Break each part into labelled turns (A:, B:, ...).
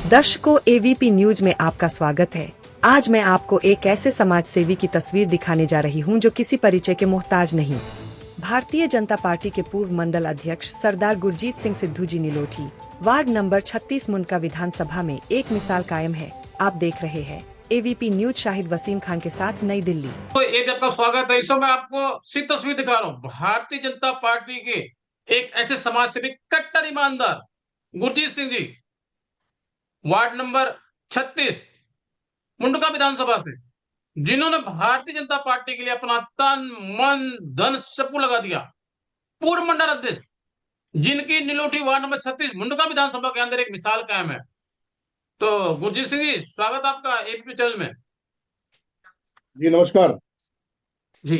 A: दर्शकों, AVP news में आपका स्वागत है। आज मैं आपको एक ऐसे समाज सेवी की तस्वीर दिखाने जा रही हूं जो किसी परिचय के मोहताज नहीं। भारतीय जनता पार्टी के पूर्व मंडल अध्यक्ष सरदार गुरजीत सिंह सिद्धू जी निलोठी, वार्ड नंबर 36 मुंडका विधानसभा में एक मिसाल कायम है। आप देख रहे हैं एवीपी न्यूज, शाहिद वसीम खान के साथ, नई दिल्ली।
B: तो एक आपका स्वागत है। इसमें मैं आपको सीधी तस्वीर दिखा रहा हूँ भारतीय जनता पार्टी के एक ऐसे समाज सेवी, कट्टर ईमानदार गुरजीत सिंह जी, वार्ड नंबर 36 मुंडका विधानसभा से, जिन्होंने भारतीय जनता पार्टी के लिए अपना तन मन धन सब कुछ लगा दिया। पूर्व मंडल अध्यक्ष, जिनकी निलोठी वार्ड नंबर 36 मुंडका विधानसभा के अंदर एक मिसाल कायम है। तो गुरजीत सिंह जी, स्वागत आपका एपी चैनल में।
C: जी नमस्कार।
B: जी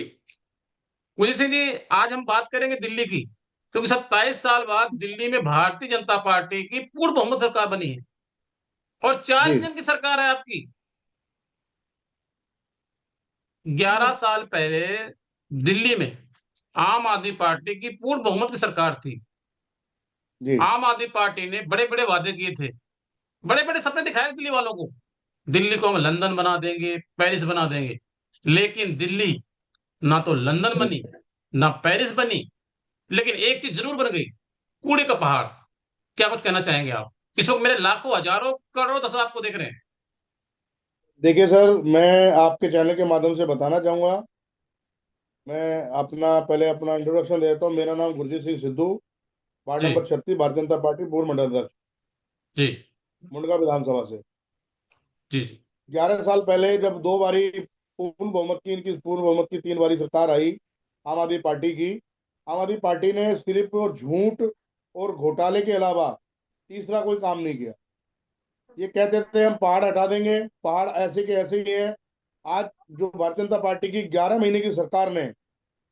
B: गुरजीत सिंह जी, आज हम बात करेंगे दिल्ली की, क्योंकि 27 साल बाद दिल्ली में भारतीय जनता पार्टी की पूर्ण बहुमत सरकार बनी है और 4 इंजन
C: जी
B: की सरकार है आपकी। 11 साल पहले दिल्ली में आम आदमी पार्टी की पूर्ण बहुमत की सरकार थी।
C: जी
B: आम आदमी पार्टी ने बड़े बड़े वादे किए थे, बड़े बड़े सपने दिखाए दिल्ली वालों को। दिल्ली को हम लंदन बना देंगे, पेरिस बना देंगे। लेकिन दिल्ली ना तो लंदन बनी, ना पेरिस बनी, लेकिन एक चीज जरूर बन गई, कूड़े का पहाड़। क्या कुछ कहना चाहेंगे आप? इस वक्त मेरे लाखों हजारों करोड़ों दस आपको देख रहे हैं।
C: देखिए सर, मैं आपके चैनल के माध्यम से बताना चाहूँगा। मैं पहले अपना इंट्रोडक्शन देता हूँ। मेरा नाम गुरजीत सिंह सिद्धू, वार्ड
B: जी
C: नंबर 36, भारतीय जनता पार्टी पूर्व मंडल अध्यक्ष,
B: जी
C: मुंडका विधानसभा से।
B: जी जी
C: 11 साल पहले जब दो बारी इनकी पूर्ण बहुमत की 3 बारी सरकार आई आम आदमी पार्टी की, आम आदमी पार्टी ने सिर्फ झूठ और घोटाले के अलावा तीसरा कोई काम नहीं किया। ये कहते थे हम पहाड़ हटा देंगे, पहाड़ ऐसे के ऐसे ही है। आज जो भारतीय जनता पार्टी की 11 महीने की सरकार ने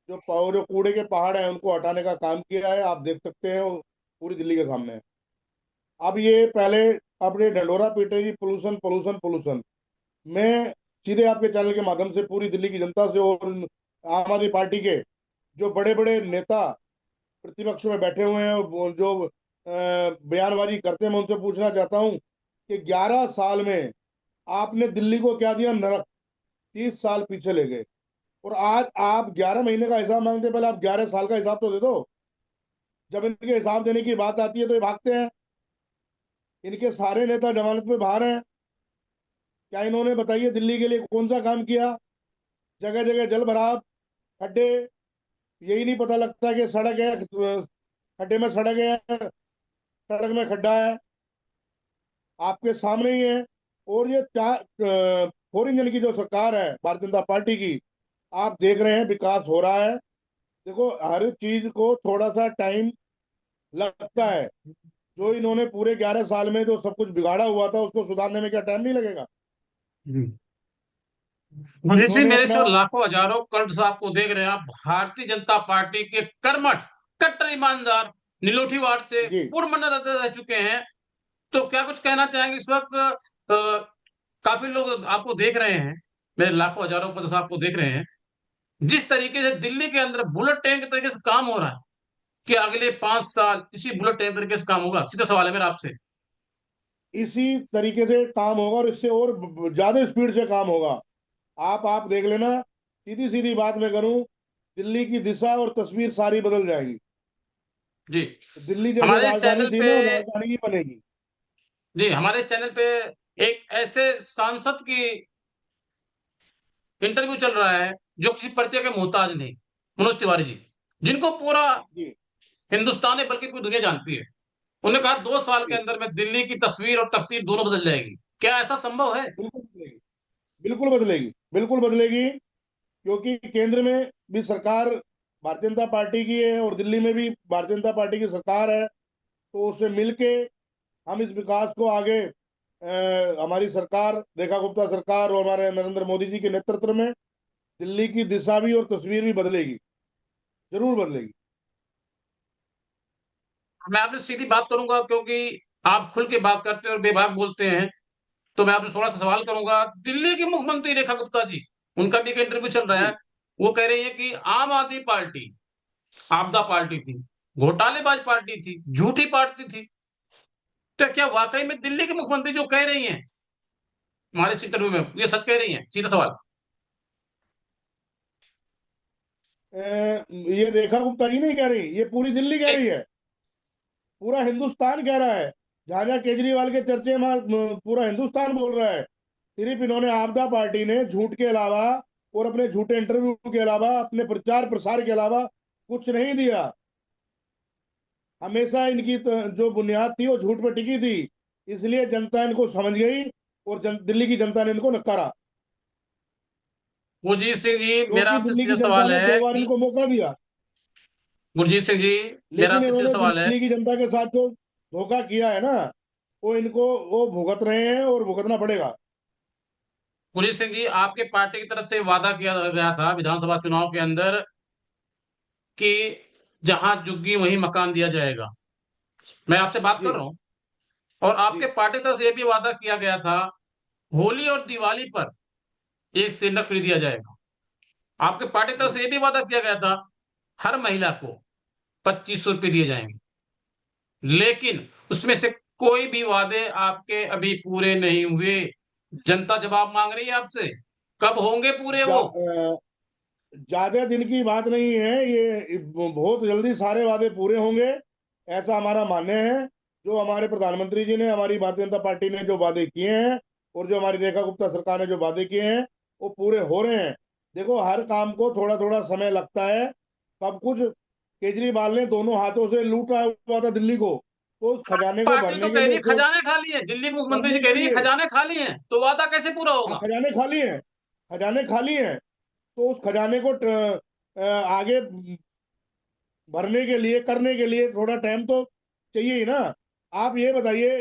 C: जो कूड़े के पहाड़ हैं उनको हटाने का काम किया है, आप देख सकते हैं, वो पूरी दिल्ली के सामने है। अब ये पहले अपने ढंडोरा पीटेगी पोल्यूशन पोल्यूशन पोल्यूशन। मैं सीधे आपके चैनल के माध्यम से पूरी दिल्ली की जनता से और आम आदमी पार्टी के जो बड़े बड़े नेता प्रतिपक्ष में बैठे हुए हैं, वो जो बयानबाजी करते हैं, मैं उनसे पूछना चाहता हूँ कि 11 साल में आपने दिल्ली को क्या दिया? नरक। 30 साल पीछे ले गए और आज आप 11 महीने का हिसाब मांगते हैं। पहले आप 11 साल का हिसाब तो दे दो। जब इनके हिसाब देने की बात आती है तो ये भागते हैं। इनके सारे नेता जमानत पे बाहर हैं। क्या इन्होंने, बताइए, दिल्ली के लिए कौन सा काम किया? जगह जगह जल भराव, खड्डे, यही नहीं पता लगता कि सड़क है, खड्डे में सड़क है, सड़क में खड्डा है, आपके सामने ही है। और ये फोर इंजन की जो सरकार है भारतीय जनता पार्टी की, आप देख रहे हैं विकास हो रहा है। देखो, हर चीज को थोड़ा सा टाइम लगता है। जो इन्होंने पूरे 11 साल में जो सब कुछ बिगाड़ा हुआ था उसको सुधारने में क्या टाइम नहीं लगेगा?
B: जी मुझे जी,
C: इन्होंने
B: मेरे
C: अपना,
B: से लाखों हजारों करोड़ से आपको देख रहे हैं। आप भारतीय जनता पार्टी के कर्मठ, कट्टर ईमानदार, निलोठी वार्ड से
C: जी,
B: पूर्व मंडल अध्यक्ष रह चुके हैं। तो क्या कुछ कहना चाहेंगे इस वक्त? काफी लोग आपको देख रहे हैं, मेरे लाखों हजारों करोड़ से आपको देख रहे हैं। जिस तरीके से दिल्ली के अंदर बुलेट ट्रेन के तरीके से काम हो रहा है, कि अगले 5 साल इसी बुलेट ट्रेन तरीके से काम होगा? सीधा सवाल है मेरा आपसे।
C: इसी तरीके से काम होगा और इससे और ज्यादा स्पीड से काम होगा। आप देख लेना। सीधी सीधी बात मैं करूं, दिल्ली की दिशा और तस्वीर सारी बदल जाएगी।
B: जी
C: दिल्ली जैसे
B: हमारे इस
C: राजधानी
B: चैनल
C: थी
B: पे
C: ना, राजधानी ही बनेगी।
B: जी हमारे इस चैनल पे एक ऐसे सांसद की इंटरव्यू चल रहा है जो किसी परिचय के मोहताज नहीं, मनोज तिवारी जी, जिनको पूरा
C: जी
B: हिंदुस्तान है बल्कि पूरी दुनिया जानती है। उन्होंने कहा 2 साल के
C: जी
B: अंदर में दिल्ली की तस्वीर और तकदीर दोनों बदल जाएगी। क्या ऐसा संभव है?
C: बिल्कुल बदलेगी, बिल्कुल बदलेगी, बिल्कुल बदलेगी। क्योंकि केंद्र में भी सरकार भारतीय जनता पार्टी की है और दिल्ली में भी भारतीय जनता पार्टी की सरकार है। तो उससे मिलके हम इस विकास को आगे, हमारी सरकार, रेखा गुप्ता सरकार और हमारे नरेंद्र मोदी जी के नेतृत्व में दिल्ली की दिशा भी और तस्वीर भी बदलेगी, जरूर बदलेगी।
B: मैं आपसे सीधी बात करूंगा, क्योंकि आप खुल के बात करते हैं और बेबाक बोलते हैं। तो मैं आपसे थोड़ा सा सवाल करूंगा। दिल्ली की मुख्यमंत्री रेखा गुप्ता जी, उनका भी एक इंटरव्यू चल रहा है।
C: जी
B: वो कह रही है कि आम आदमी पार्टी आपदा पार्टी थी, घोटालेबाज पार्टी थी, झूठी पार्टी थी। तो क्या वाकई में दिल्ली के मुख्यमंत्री जो कह रही हैं हमारे इस इंटरव्यू में, ये सच कह रही हैं? सीधा सवाल।
C: ये रेखा गुप्ता जी नहीं कह रही, ये पूरी दिल्ली कह रही
B: एक,
C: है, पूरा हिंदुस्तान कह रहा है। जहां जहां केजरीवाल के चर्चे में पूरा हिंदुस्तान बोल रहा है। सिर्फ इन्होंने आपदा पार्टी ने झूठ के अलावा और अपने झूठे इंटरव्यू के अलावा, अपने प्रचार प्रसार के अलावा कुछ नहीं दिया। हमेशा इनकी जो बुनियाद थी वो झूठ पर टिकी थी, इसलिए जनता इनको समझ गई और दिल्ली की जनता ने इनको नकारा,
B: गुरजीत सिंह जी, मेरा
C: क्योंकि
B: आपसे
C: दिल्ली
B: सीधा
C: की जनता
B: सवाल
C: ने
B: है
C: 2 बार
B: कि
C: इनको मौका दिया।
B: गुरजीत सिंह जी, मेरा
C: लेकिन
B: आपसे सीधा
C: इन्होंने
B: सवाल है।
C: दिल्ली की जनता के साथ जो धोखा किया है ना, वो इनको वो भुगत रहे हैं और भुगतना पड़ेगा।
B: गुरजीत सिंह जी, आपके पार्टी की तरफ से वादा किया गया था विधानसभा चुनाव के अंदर कि जहां झुग्गी वहीं मकान दिया जाएगा। मैं आपसे बात कर
C: जी।
B: रहा हूं। और आपके
C: जी।
B: पार्टी की तरफ से यह भी वादा किया गया था होली और दिवाली पर एक सिलेंडर फ्री दिया जाएगा। आपके पार्टी की तरफ
C: जी।
B: से यह भी वादा किया गया था हर महिला को 2500 रुपये दिए जाएंगे। लेकिन उसमें से कोई भी वादे आपके अभी पूरे नहीं हुए। जनता जवाब मांग रही है आपसे, कब होंगे पूरे वो?
C: ज्यादा दिन की बात नहीं है ये, बहुत जल्दी सारे वादे पूरे होंगे, ऐसा हमारा मानना है। जो हमारे प्रधानमंत्री जी ने, हमारी भारतीय जनता पार्टी ने जो वादे किए हैं और जो हमारी रेखा गुप्ता सरकार ने जो वादे किए हैं, वो पूरे हो रहे हैं। देखो, हर काम को थोड़ा थोड़ा समय लगता है, सब कुछ। केजरीवाल ने दोनों हाथों से लूटा हुआ था दिल्ली को, तो उस खजाने को
B: पार्टी तो
C: भरने के
B: कह रही
C: लिए,
B: है
C: उसको
B: खजाने खाली है, दिल्ली के मुख्यमंत्री जी
C: भरने
B: कह
C: के
B: रही है
C: लिए,
B: खजाने खाली हैं, तो वादा कैसे पूरा
C: हाँ,
B: होगा?
C: खजाने खाली हैं, खजाने खाली हैं। तो उस खजाने को आगे भरने के लिए, करने के लिए थोड़ा टाइम तो चाहिए ही ना। आप ये बताइए,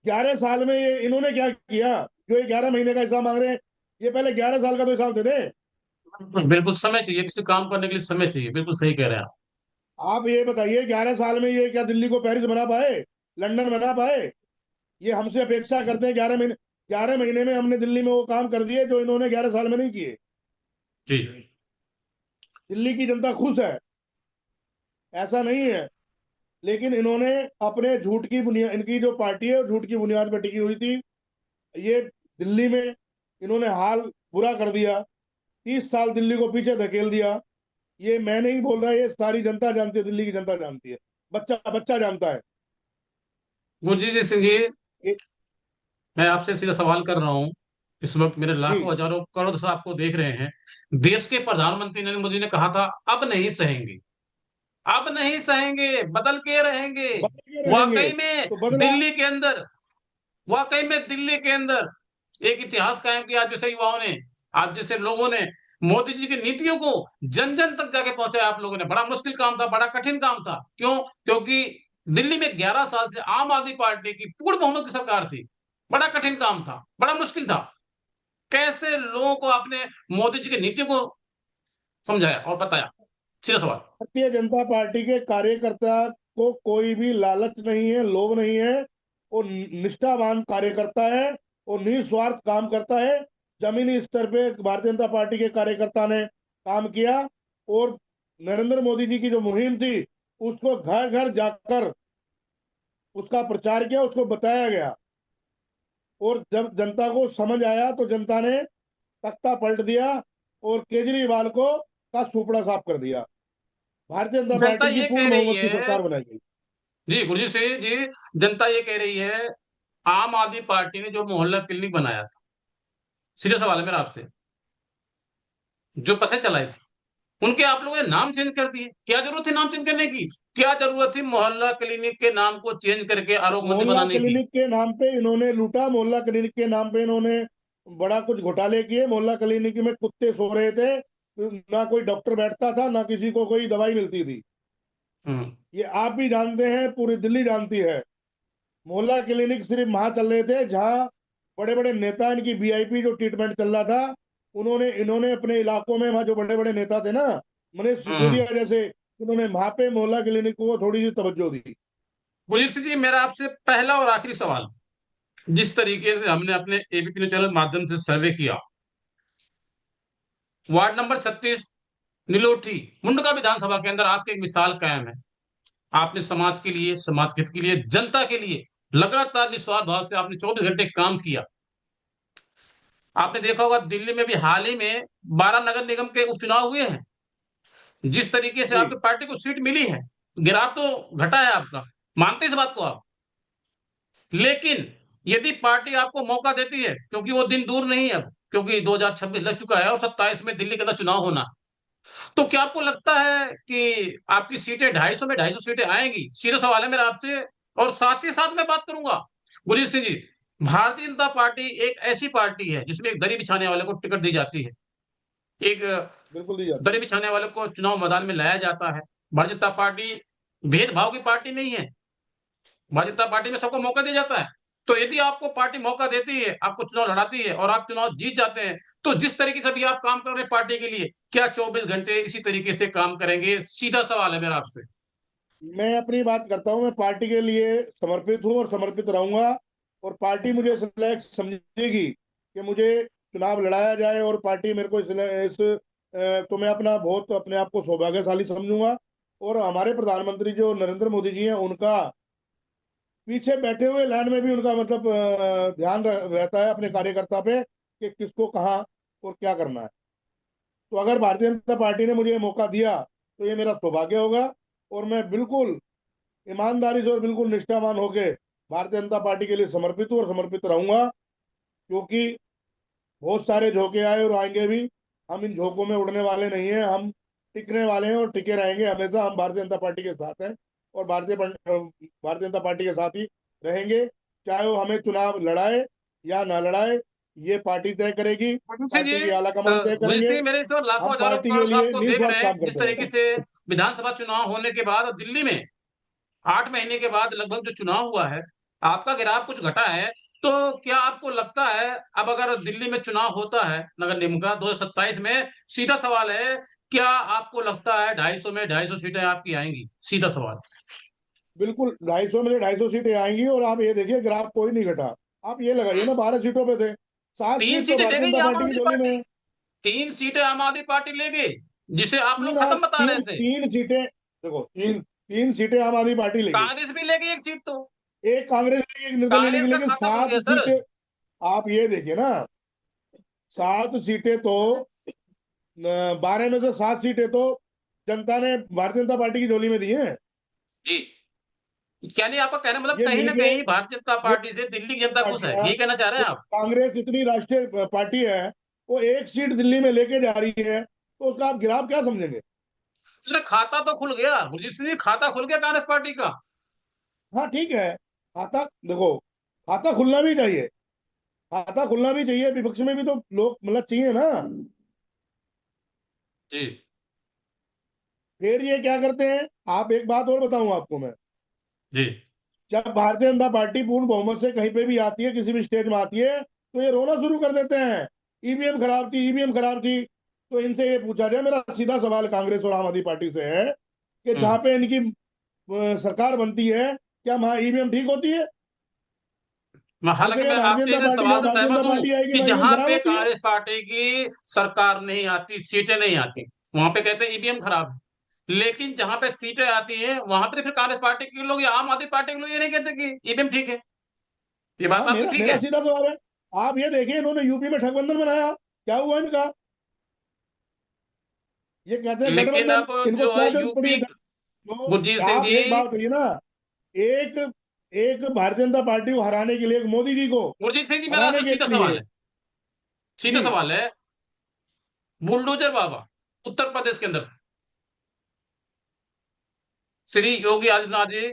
C: 11 साल में ये इन्होंने क्या किया जो ये 11 महीने का हिसाब मांग रहे हैं? ये पहले 11 साल का तो हिसाब दे दें।
B: बिल्कुल समय चाहिए, किसी काम करने के लिए समय चाहिए, बिल्कुल सही कह रहे हैं आप।
C: आप ये बताइए, 11 साल में ये क्या दिल्ली को पेरिस बना पाए, लंदन बना पाए? ये हमसे अपेक्षा करते हैं 11 महीने, 11 महीने में हमने दिल्ली में वो काम कर दिए जो इन्होंने 11 साल में नहीं किए।
B: जी।
C: दिल्ली की जनता खुश है, ऐसा नहीं है। लेकिन इन्होंने अपने झूठ की बुनियाद, इनकी जो पार्टी है वो झूठ की बुनियाद पर टिकी हुई थी। ये दिल्ली में इन्होंने हाल बुरा कर दिया, 30 साल दिल्ली को पीछे धकेल दिया। ये मैं नहीं बोल रहा, ये सारी जनता जानती है, दिल्ली की जनता जानती है, बच्चा बच्चा जानता है।
B: गुरजीत सिंह जी,
C: ये,
B: मैं आपसे सीधा सवाल कर रहा हूं। इस वक्त मेरे लाखों
C: जी।
B: हजारों करोड़ से आपको देख रहे हैं। देश के प्रधानमंत्री नरेंद्र मोदी ने कहा था अब नहीं सहेंगे, अब नहीं सहेंगे, बदल के रहेंगे।
C: बदल के रहेंगे,
B: वाकई में
C: तो बदला।
B: दिल्ली के अंदर, वाकई में दिल्ली के अंदर एक इतिहास कायम किया आज जैसे युवाओं ने, आज जैसे लोगों ने मोदी जी की नीतियों को जन जन तक जाके पहुंचाया आप लोगों ने। बड़ा मुश्किल काम था, बड़ा कठिन काम था। क्यों? क्योंकि दिल्ली में 11 साल से आम आदमी पार्टी की पूर्ण बहुमत की सरकार थी। बड़ा कठिन काम था, बड़ा मुश्किल था। कैसे लोगों को आपने मोदी जी की नीतियों को समझाया और बताया? सीधा सवाल।
C: भारतीय जनता पार्टी के कार्यकर्ता को कोई भी लालच नहीं है, लोभ नहीं है। वो निष्ठावान कार्यकर्ता है और निस्वार्थ काम करता है। जमीनी स्तर पे भारतीय जनता पार्टी के कार्यकर्ता ने काम किया और नरेंद्र मोदी जी की जो मुहिम थी, उसको घर घर जाकर उसका प्रचार किया, उसको बताया गया। और जब जनता को समझ आया तो जनता ने तख्ता पलट दिया और केजरीवाल को का सुपड़ा साफ कर दिया। भारतीय जनता
B: जनता
C: पार्टी की
B: ये कह
C: पूर्ण
B: रही
C: बहुमत की
B: है,
C: सरकार बनाई गई।
B: जी गुरजीत सिंह जी, जनता ये कह रही है आम आदमी पार्टी ने जो मोहल्ला क्लिनिक बनाया था, सीधा सवाल है मेरा आपसे, जो बसें चलाई थी, उनके आप लोगों ने नाम चेंज कर दिए। क्या जरूरत थी नाम चेंज करने की? क्या जरूरत थी मोहल्ला क्लिनिक के नाम को चेंज करके आरोग्य मंत्री
C: मोहल्ला
B: बनाने की?
C: क्लिनिक के नाम पे इन्होंने लूटा, मोहल्ला क्लिनिक के नाम पे इन्होंने बड़ा कुछ घोटाले किए। मोहल्ला क्लिनिक में कुत्ते सो रहे थे, ना कोई डॉक्टर बैठता था, ना किसी को कोई दवाई मिलती थी।
B: हम्म।
C: ये आप भी जानते हैं, पूरी दिल्ली जानती है। मोहल्ला क्लिनिक सिर्फ वहां चल रहे थे जहां बड़े बड़े नेता, इनकी वीआईपी जो ट्रीटमेंट चल रहा था, उन्होंने इन्होंने अपने इलाकों में वहां जो बड़े बड़े नेता थे ना, मनीष
B: हम्म।
C: सिसोदिया जैसे, उन्होंने वहां पे मोहल्ला क्लिनिक को थोड़ी सी तवज्जो दी।
B: गुरजीत सिंह जी, मेरा आपसे पहला और आखिरी सवाल, जिस तरीके से हमने अपने एबीपी न्यूज चैनल के माध्यम से सर्वे किया, वार्ड नंबर 36 नीलोठी मुंडका विधानसभा के अंदर आपकी एक मिसाल कायम है। आपने समाज के लिए, समाज के हित के लिए, जनता के लिए लगातार निस्वार्थ भाव से आपने 24 घंटे काम किया। आपने देखा होगा दिल्ली में भी हाल ही में 12 नगर निगम के उपचुनाव हुए हैं। जिस तरीके से
C: जी
B: आपकी पार्टी को सीट मिली है, गिराव तो घटा है आपका, मानते हैं इस बात को आप। लेकिन यदि पार्टी आपको मौका देती है, क्योंकि वो दिन दूर नहीं है अब, क्योंकि 2026 लग चुका है और 27 में दिल्ली के अंदर चुनाव होना, तो क्या आपको लगता है कि आपकी सीटें 250 में 250 सीटें आएंगी? सीधा सवाल है मेरा आपसे। और साथ ही साथ मैं बात करूंगा, गुरजीत सिंह जी, भारतीय जनता पार्टी एक ऐसी पार्टी है जिसमें एक दरी बिछाने वाले को टिकट दी जाती है, एक
C: बिल्कुल दी जाती
B: दरी
C: है।
B: बिछाने वाले को चुनाव मैदान में लाया जाता है। भारतीय जनता पार्टी भेदभाव की पार्टी नहीं है। भारतीय जनता पार्टी में सबको मौका दिया जाता है। तो यदि आपको पार्टी मौका देती है, आपको चुनाव लड़ाती है और आप चुनाव जीत जाते हैं, तो जिस तरीके से भी आप काम कर रहे हैं पार्टी के लिए, क्या 24 घंटे इसी तरीके से काम करेंगे? सीधा सवाल है मेरा आपसे।
C: मैं अपनी बात करता हूँ, मैं पार्टी के लिए समर्पित हूँ और समर्पित रहूंगा। और पार्टी मुझे इस लायक समझेगी कि मुझे चुनाव लड़ाया जाए और पार्टी मेरे को तो मैं अपना बहुत अपने आप को सौभाग्यशाली समझूंगा। और हमारे प्रधानमंत्री जो नरेंद्र मोदी जी हैं, उनका पीछे बैठे हुए लाइन में भी उनका मतलब ध्यान रहता है अपने कार्यकर्ता पे कि किसको कहाँ और क्या करना है। तो अगर भारतीय जनता पार्टी ने मुझे ये मौका दिया तो ये मेरा सौभाग्य होगा। और मैं बिल्कुल ईमानदारी से और बिल्कुल निष्ठावान होकर भारतीय जनता पार्टी के लिए समर्पित हूँ और समर्पित रहूंगा। क्योंकि बहुत सारे झोंके आए और आएंगे भी, हम इन झोंकों में उड़ने वाले नहीं हैं। हम टिकने वाले हैं और टिके रहेंगे हमेशा। हम भारतीय जनता पार्टी के साथ हैं और भारतीय जनता पार्टी के साथ ही रहेंगे। चाहे वो हमें चुनाव लड़ाए या ना लड़ाए, ये पार्टी तय करेगी,
B: गुरजीत सिंह
C: पार्टी
B: जी,
C: के आला कमान तय
B: गुरजीत
C: करेंगे।
B: सिंह, मेरे इस वक्त लाखों
C: हम
B: हजारों
C: पार्टी के
B: फॉलोअर्स
C: लिए
B: आपको देख
C: निस्वार्थ
B: रहे हैं,
C: काम
B: जिस
C: करते
B: तरीके
C: रहेंगे।
B: से विधानसभा चुनाव होने के बाद और दिल्ली में 8 महीने के बाद लगभग जो चुनाव हुआ है, आपका गिराव कुछ घटा है। तो क्या आपको लगता है, अब अगर दिल्ली में चुनाव होता है नगर निगम का 2027 में, सीधा सवाल है, क्या आपको लगता है 250 में 250 सीटें आपकी आएंगी? सीधा सवाल।
C: बिल्कुल 250 में से 250 सीटें आएंगी। और आप ये देखिए, ग्राफ कोई नहीं घटा। आप ये लगाइए
B: हम्म।
C: ना, 12 सीटों पे थे, 7
B: तीन
C: सीट तो
B: सीटें ले
C: भारतीय
B: गई
C: जनता
B: आम
C: पार्टी की
B: आदमी
C: झोली में
B: पार्टी।
C: है।
B: 3 सीटें आम आदमी पार्टी ले गई, जिसे आप लोग
C: तीन
B: खत्म बता रहे
C: तीन
B: थे।
C: तीन सीटें, देखो, तीन तीन सीटें आम आदमी पार्टी ले गई।
B: कांग्रेस भी ले गई 1 सीट तो।
C: एक कांग्रेस की, एक निर्दलीय लेगी,
B: कांग्रेस का
C: लेकिन
B: खाता खुल
C: 7
B: गया सर।
C: सीटें। आप ये देखिए ना, 7 सीटें तो 12 में से 7 सीटें तो जनता ने भारतीय जनता पार्टी की झोली में दी हैं।
B: जी, यानी आपका कहना मतलब
C: ये
B: कहीं ना
C: मिलके,
B: कहीं भारतीय जनता
C: ये
B: पार्टी से दिल्ली की जनता खुश है,
C: पार्टियां,
B: यही कहना चाह रहे
C: जो
B: हैं आप?
C: कांग्रेस इतनी राष्ट्रीय पार्टी है, वो एक सीट दिल्ली में लेके जा रही है, तो उसका आप गिराव क्या समझेंगे?
B: सर, खाता तो खुल गया गुरजीत सिंह जी, खाता खुल गया कांग्रेस पार्टी का।
C: हाँ ठीक है, खाता देखो, खाता खुलना भी चाहिए। खाता खुलना भी चाहिए, विपक्ष में भी तो लोग मतलब चाहिए ना।
B: जी।
C: फिर ये क्या करते हैं, आप एक बात और बताऊं आपको मैं।
B: जी।
C: जब भारतीय जनता पार्टी पूर्ण बहुमत से कहीं पे भी आती है, किसी भी स्टेज में आती है, तो ये रोना शुरू कर देते हैं, ईवीएम खराब थी, ईवीएम खराब थी। तो इनसे ये पूछा जाए, मेरा सीधा सवाल कांग्रेस और आम आदमी पार्टी से है कि
B: हम्म।
C: जहां पे इनकी सरकार बनती है, क्या वहां ईवीएम ठीक होती है? हर
B: हालांकि
C: जगह
B: मैं
C: भारतीय
B: आपके
C: जनता
B: इस
C: पार्टी,
B: सवाल
C: जहां
B: से
C: भारतीय
B: सहमत
C: जनता
B: हूं
C: पार्टी आएगी
B: कि
C: वहां ईवीएम
B: जहां
C: खराब
B: पे
C: होती है।
B: कांग्रेस पार्टी की सरकार नहीं आती, सीटें नहीं आती, वहां पे कहते हैं ईवीएम खराब है। लेकिन जहां पे सीटें आती हैं, वहां पे तो फिर कांग्रेस पार्टी के लोग या आम आदमी पार्टी के लोग ये नहीं कहते कि ईवीएम ठीक है। ये बात
C: हाँ,
B: आपकी
C: मेरा
B: ठीक
C: मेरा
B: है।
C: सीधा सवाल है। आप ये देखिए, इन्होंने यूपी में ठगबंधन बनाया, क्या हुआ इनका? ये कहते हैं
B: लेकिन
C: गठबंधन,
B: अब
C: इनको
B: जो है
C: क्या जरूरत पड़ी
B: यूपी,
C: है? तो
B: गुरजीत सिंह
C: आप
B: जी,
C: एक बात कहिए ना, एक एक भारतीय जनता पार्टी को हराने के लिए, एक मोदी जी को
B: गुरजीत सिंह जी, मेरा
C: हराने
B: आपसे
C: के
B: सीधा
C: लिए।
B: सवाल है, सीधा
C: जी,
B: सवाल है। बुलडोजर बाबा उत्तर प्रदेश के अंदर, श्री योगी आदित्यनाथ जी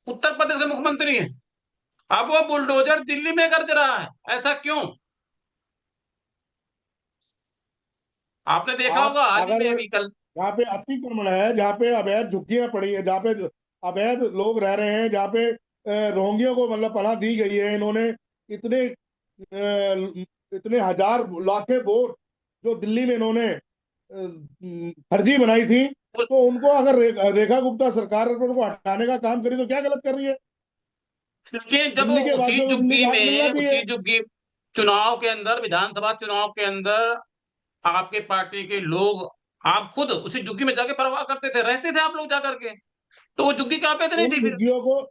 B: उत्तर प्रदेश के मुख्यमंत्री हैं। अब वो बुलडोजर दिल्ली में गरज रहा है, ऐसा क्यों? आपने देखा
C: आप
B: होगा हाल ही
C: अगर
B: में अभी कल।
C: जहाँ पे अतिक्रमण है, जहाँ पे अवैध झुग्गियां पड़ी है, जहाँ पे अवैध लोग रह रहे हैं, जहाँ पे रोहिंग्या को मतलब पनाह दी गई है, इन्होंने इतने इतने हजार लाखें वोट जो दिल्ली में इन्होंने फर्जी बनाई थी, तो उनको अगर रेखा गुप्ता सरकार अगर उनको हटाने का काम करी तो क्या गलत कर रही है?
B: लेकिन जब वो
C: दिल्ली के
B: उसी
C: वासियों को दिल्ली
B: झुग्गी
C: का हक मिलना
B: में,
C: चाहिए।
B: उसी झुग्गी चुनाव के अंदर, विधानसभा चुनाव के अंदर, आपके पार्टी के लोग, आप खुद उसी झुग्गी में जाके परवाह करते थे, रहते थे आप लोग जाकर के, तो वो झुग्गी कहाँ पे नहीं
C: उन
B: थी फिर?
C: झुग्गियों को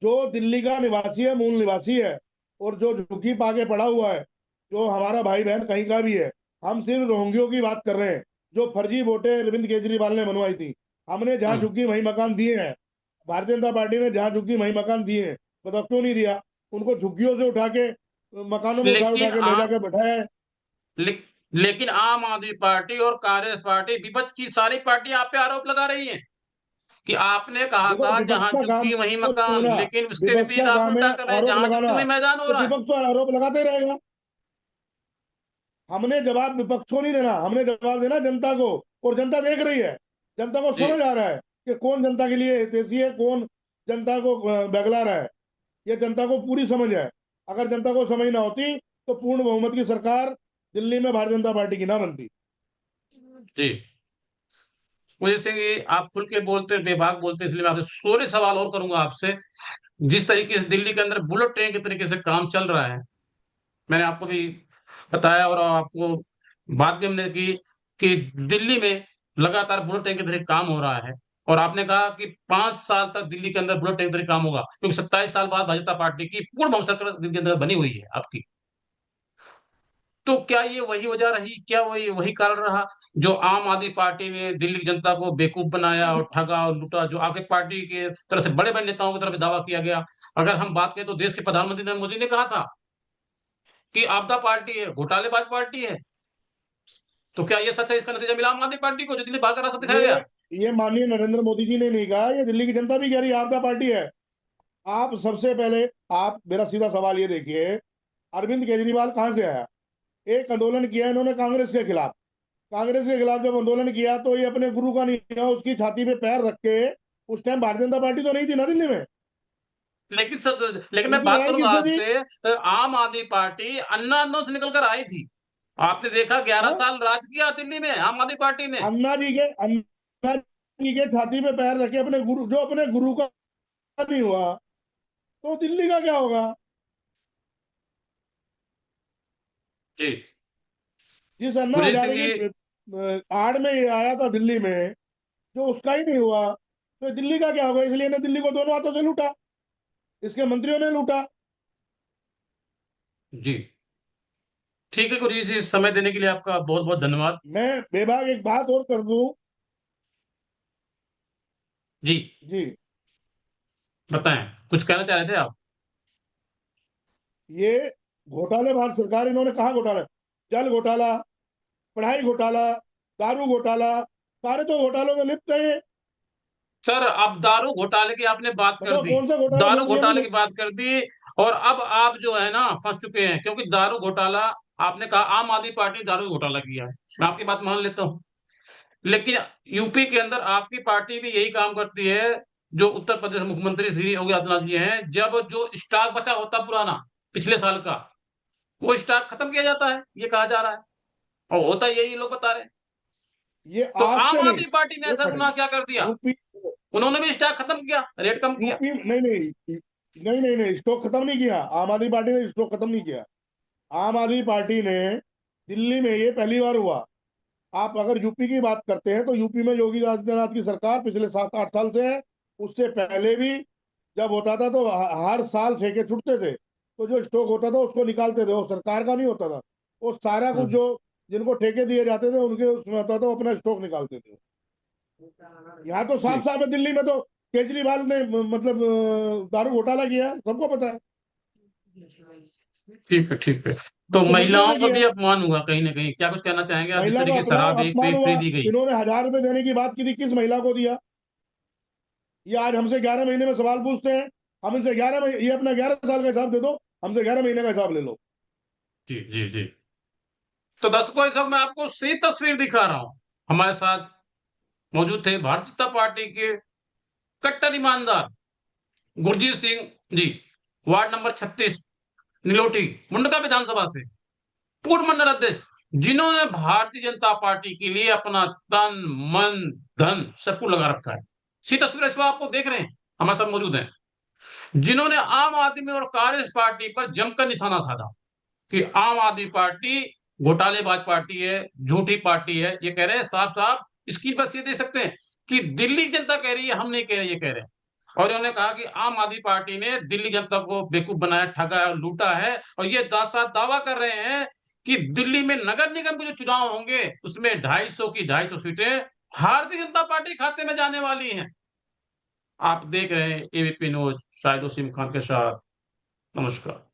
C: जो दिल्ली का निवासी है, मूल निवासी है, और जो झुग्गी पाके पड़ा हुआ है, जो हमारा भाई बहन कहीं का भी है, हम सिर्फ रोहिंग्यों की बात कर रहे हैं। जो फर्जी वोटें अरविंद केजरीवाल ने बनवाई थी, हमने जहां
B: हम्म।
C: झुग्गी वहीं मकान दिए हैं। भारतीय जनता पार्टी ने जहां झुग्गी वहीं मकान दिए हैं, बताओ क्यों नहीं दिया? उनको झुग्गियों से उठा के मकानों में उठा उठा
B: लेकिन
C: के ले जाके बैठाया है।
B: ले, लेकिन आम आदमी पार्टी और कांग्रेस पार्टी, विपक्ष की सारी पार्टियां आप पे आरोप लगा रही हैं कि आपने कहा
C: देखो,
B: था
C: विपक्ष
B: जहां
C: का काम
B: झुग्गी वहीं
C: तो
B: मकान,
C: सुना,
B: लेकिन उसके
C: विपक्ष
B: विपरीत
C: का
B: आप
C: काम है
B: उल्टा कर रहे हैं,
C: आरोप
B: जहां झुग्गी
C: लगाना।
B: वहीं मैदान हो
C: तो
B: रहा है।
C: विपक्ष तो आरोप लगाते ही रहेगा। हमने जवाब विपक्ष को नहीं देना, हमने जवाब देना जनता को। और जनता देख रही है, जनता को
B: जी
C: समझ आ रहा है कि कौन जनता के लिए हितैषी है, कौन जनता को बगला रहा है। ये जनता को पूरी समझ है। अगर जनता को समझ ना होती तो पूर्ण बहुमत की सरकार दिल्ली में भारतीय जनता पार्टी की ना बनती।
B: जी। मुझे सिंह जी, आप खुल के बोलते हैं, बेबाक बोलते हैं, इसलिए मैं आपसे सोरे सवाल और करूंगा आपसे। जिस तरीके से दिल्ली के अंदर बुलेट ट्रेन के तरीके से काम चल रहा है, मैंने आपको भी बताया और आपको बात भी हमने की कि दिल्ली में लगातार बुलेट ट्रेन के तरीके काम हो रहा है। और आपने कहा कि 5 साल तक दिल्ली के अंदर बुलेट ट्रेन के तरीके काम होगा, क्योंकि 27 साल बाद भाजपा पार्टी की पूर्ण बहुमत सरकार दिल्ली के अंदर बनी हुई है आपकी। तो क्या ये वही वजह रही, क्या वही वही कारण रहा जो आम आदमी पार्टी ने दिल्ली की जनता को बेवकूफ बनाया और ठगा और लूटा, जो आगे पार्टी के तरफ से बड़े बड़े नेताओं की तरफ दावा किया गया? अगर हम बात करें तो देश के प्रधानमंत्री नरेंद्र मोदी ने कहा था कि आपदा पार्टी है, घोटालेबाज पार्टी है। तो क्या ये सच है? इसका नतीजा मिला आम आदमी पार्टी को, जो दिल्ली भाग का रास्ता दिखाया
C: ये
B: गया।
C: ये माननीय नरेंद्र मोदी जी ने नहीं कहा, ये दिल्ली की जनता भी कह रही है आपदा पार्टी है। आप सबसे पहले, आप मेरा सीधा सवाल ये देखिए, अरविंद केजरीवाल कहां से आया? एक आंदोलन किया इन्होंने कांग्रेस के खिलाफ। कांग्रेस के खिलाफ जब आंदोलन किया तो ये अपने गुरु का नहीं था, उसकी छाती पे पैर रख के, उस टाइम भारतीय जनता पार्टी तो नहीं थी ना दिल्ली में।
B: लेकिन मैं
C: इनकी
B: बात
C: लड़ाई
B: करूंगा
C: किससे थी?
B: आपसे, आम आदमी पार्टी अन्ना आंदोलन से निकल कर आई थी। आपने देखा, 11
C: हाँ?
B: साल राज किया दिल्ली में आम आदमी पार्टी ने।
C: अन्ना जी के छाती पे पैर रखे अपने गुरु, जो अपने गुरु का नहीं हुआ तो दिल्ली का क्या होगा?
B: जी।
C: जिस अन्ना
B: गुरजीत सिंह
C: हजारे
B: जी।
C: की आड़ में ये आया था दिल्ली में, जो उसका ही नहीं हुआ, तो दिल्ली का क्या होगा? इसलिए ने दिल्ली को दोनों हाथों से लूटा, इसके मंत्रियों ने लूटा।
B: जी। ठीक है गुरजीत जी, समय देने के लिए आपका बहुत बहुत धन्यवाद।
C: मैं बेबाक एक बात और कर दूं।
B: जी।
C: जी,
B: बताएं, कुछ कहना चाह रहे थे आप?
C: ये घोटाले भारत सरकार, इन्होंने कहा घोटाला, जल घोटाला, पढ़ाई घोटाला, दारू घोटाला, सारे तो घोटालों में लिप्त है।
B: सर, अब दारू घोटाले की आपने बात कर
C: बताओ
B: दी,
C: कौन सा घोटाला
B: दारू
C: नहीं किया
B: घोटाले
C: इन्होंने?
B: की बात कर दी। और अब आप जो है ना फंस चुके हैं, क्योंकि दारू घोटाला, आपने कहा आम आदमी पार्टी ने दारू घोटाला किया है। मैं आपकी बात मान लेता हूँ, लेकिन यूपी के अंदर आपकी पार्टी भी यही काम करती है। जो उत्तर प्रदेश के मुख्यमंत्री श्री योगी आदित्यनाथ जी हैं, जब जो स्टॉक बचा होता पुराना पिछले साल का, वो स्टॉक खत्म किया जाता है, ये कहा जा रहा है। और होता यही, लोग बता रहे हैं।
C: ये
B: तो
C: आज
B: आम
C: से नहीं,
B: आदमी पार्टी ने
C: एक
B: ऐसा गुनाह
C: मिनट।
B: क्या कर दिया?
C: यूपी
B: उन्होंने भी स्टॉक खत्म किया, रेट कम किया।
C: यूपी नहीं नहीं नहीं नहीं नहीं, स्टॉक खत्म नहीं किया। आम आदमी पार्टी ने स्टॉक खत्म नहीं किया। आम आदमी पार्टी ने, दिल्ली में ये पहली बार हुआ। आप अगर यूपी की बात करते हैं तो यूपी में योगी आदित्यनाथ की सरकार पिछले 7-8 साल से है। उससे पहले भी जब होता था तो हर साल ठेके छुटते थे, तो जो स्टॉक होता था उसको निकालते थे, वो सरकार का नहीं होता था। वो सारा कुछ
B: हम्म।
C: जो जिनको ठेके दिए जाते थे उनके उसमें होता था, वो अपना स्टॉक निकालते थे। यहाँ तो
B: जी।
C: साफ साफ है, दिल्ली में तो केजरीवाल ने मतलब दारू घोटाला किया है, सबको पता है।
B: ठीक है, ठीक है। तो
C: मुख्यमंत्रियों
B: महिलाओं
C: ने
B: का
C: किया
B: भी
C: है।
B: अपमान हुआ कहीं ना कहीं, क्या कुछ कहना चाहेंगे आप? जिस
C: महिला का
B: तरीके से
C: अपना
B: शराब एक
C: अपमान
B: पे
C: हुआ।
B: फ्री दी गई।
C: इन्होंने 1,000 रुपए देने की बात की थी, किस महिला को दिया? ये आज हमसे 11 महीने में सवाल पूछते हैं। हम इनसे 11 महीने, ये अपना 11 साल का हिसाब दे दो, हमसे 11 महीने का हिसाब ले लो।
B: जी जी जी। तो दर्शकों, इस वक्त मैं आपको सही तस्वीर दिखा रहा हूं। हमारे साथ मौजूद थे भारतीय जनता पार्टी के कट्टर ईमानदार गुरजीत सिंह जी, वार्ड नंबर 36, नीलोटी, मुंडका विधानसभा से पूर्व मंडल अध्यक्ष, जिन्होंने भारतीय जनता पार्टी के लिए अपना तन मन धन सब कुछ लगा रखा है। सी तस्वीर इस वक्त आपको देख रहे हैं, हमारे साथ मौजूद हैं, जिन्होंने आम आदमी और कांग्रेस पार्टी पर जमकर निशाना साधा कि आम आदमी पार्टी घोटालेबाज पार्टी है, झूठी पार्टी है। ये कह रहे हैं साफ साफ, इसकी बस ये दे सकते हैं कि दिल्ली की जनता कह रही है, हम नहीं कह रहे, ये कह रहे हैं। और उन्होंने कहा कि आम आदमी पार्टी ने दिल्ली जनता को बेवकूफ बनाया, ठगा है और लूटा है। और ये साथ दावा कर रहे हैं कि दिल्ली में नगर निगम के जो चुनाव होंगे उसमें 250 की 250 सीटें भारतीय जनता पार्टी खाते में जाने वाली हैं। आप देख रहे हैं एबीपी न्यूज, शाहिद वसीम खान के साथ। नमस्कार।